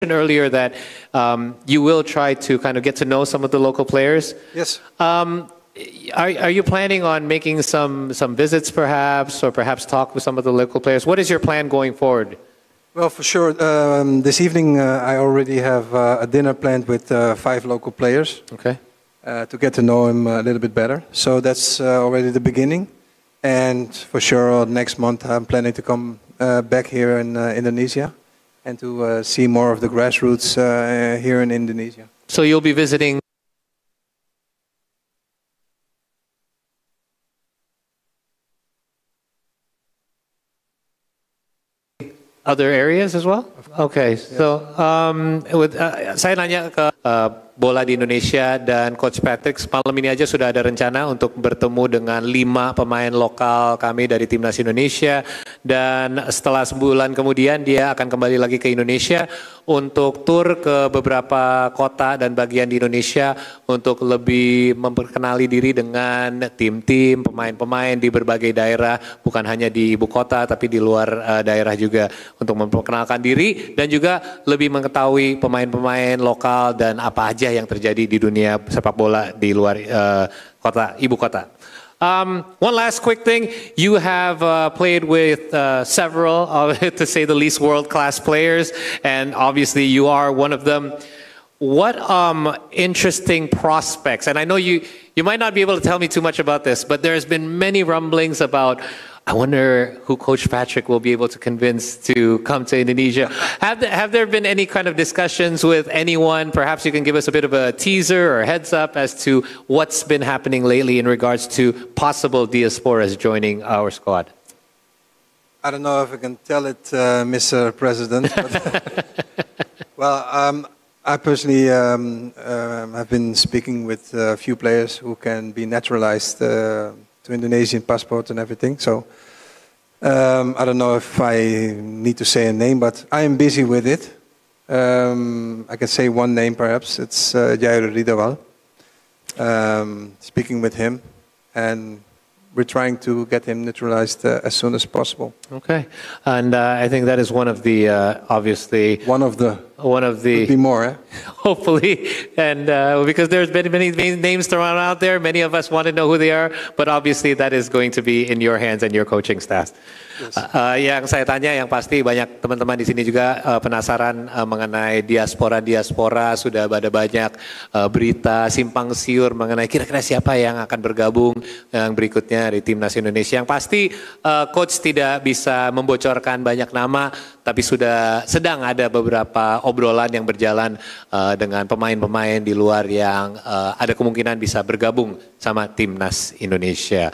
earlier that you will try to kind of get to know some of the local players. Yes. Are you planning on making some visits perhaps, or perhaps talk with some of the local players? What is your plan going forward? Well, for sure. This evening I already have a dinner planned with 5 local players. Okay. To get to know him a little bit better. So that's already the beginning. And for sure next month I'm planning to come back here in Indonesia and to see more of the grassroots here in Indonesia. So you'll be visiting other areas as well? Okay, so saya nanya ke bola di Indonesia dan Coach Patrick, malam ini aja sudah ada rencana untuk bertemu dengan 5 pemain lokal kami dari Timnas Indonesia, dan setelah sebulan kemudian dia akan kembali lagi ke Indonesia untuk tur ke beberapa kota dan bagian di Indonesia untuk lebih memperkenali diri dengan tim-tim, pemain-pemain di berbagai daerah, bukan hanya di ibu kota tapi di luar daerah juga, untuk memperkenalkan diri dan juga lebih mengetahui pemain-pemain lokal dan apa aja yang terjadi di dunia sepak bola di luar ibu kota. One last quick thing, you have played with several, to say the least, world-class players, and obviously you are one of them. What interesting prospects, and I know you might not be able to tell me too much about this, but there's been many rumblings about, I wonder who Coach Patrick will be able to convince to come to Indonesia. Have there been any kind of discussions with anyone? Perhaps you can give us a bit of a teaser or a heads up as to what's been happening lately in regards to possible diasporas joining our squad. I don't know if I can tell it, Mr. President. But well, I personally have been speaking with a few players who can be naturalized to Indonesian passport and everything. So I don't know if I need to say a name, but I am busy with it. I can say one name perhaps. It's Jair Ridawal. Speaking with him, and we're trying to get him naturalized as soon as possible. Okay, and I think that is one of the obviously one of the could be more, eh? Hopefully, and because there's been many names thrown out there, many of us want to know who they are, but obviously that is going to be in your hands and your coaching staff. Yes. Yang saya tanya, yang pasti banyak teman-teman di sini juga penasaran mengenai diaspora, sudah ada banyak berita simpang siur mengenai kira-kira siapa yang akan bergabung yang berikutnya di Timnas Indonesia. Yang pasti coach tidak bisa membocorkan banyak nama, tapi sudah sedang ada beberapa obrolan yang berjalan dengan pemain-pemain di luar yang ada kemungkinan bisa bergabung sama Timnas Indonesia.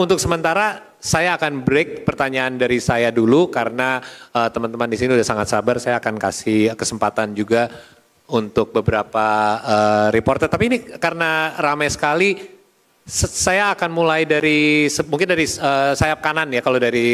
Untuk sementara saya akan break pertanyaan dari saya dulu karena teman-teman di sini udah sangat sabar. Saya akan kasih kesempatan juga untuk beberapa reporter. Tapi ini karena ramai sekali, saya akan mulai dari mungkin dari sayap kanan ya, kalau dari